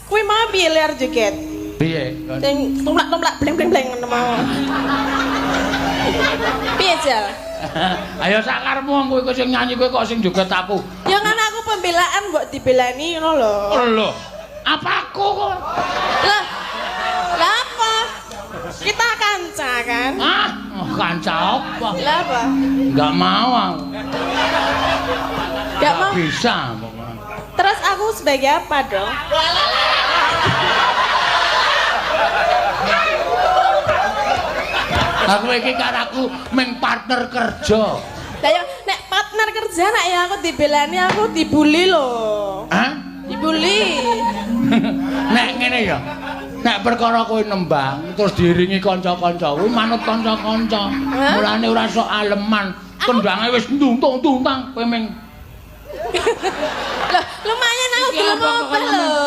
Kuwi mau piye ler joget? Piye? Sing tumplak-tumplak bleng-bleng ngono mau. Piye, Jal? Ayo sakarmu kowe sing nyanyi kowe kok sing joget aku. Ya kan aku pembelaan mbok dibelani ngono lho. Oh lho. Apa aku kok? Lah. Lah apa? Kita kanca kan? Ah, kanca apa? Lah apa? Enggak mau aku. Enggak mau. Bisa. Terus aku sebagai apa dong? Aku iki karo aku meng partner kerja. Lah ya nek partner kerja nek ya aku dibelani aku dibully lho. Hah? Dibully. Nek ngene ya. Nek perkara kowe nembang terus diiringi kanca-kanca kuwi manut kanca-kanca. Mulane ora sok aleman. Kendange wis ntuntung-tuntang kowe meng Loh, lumayan aku gelem obah lho.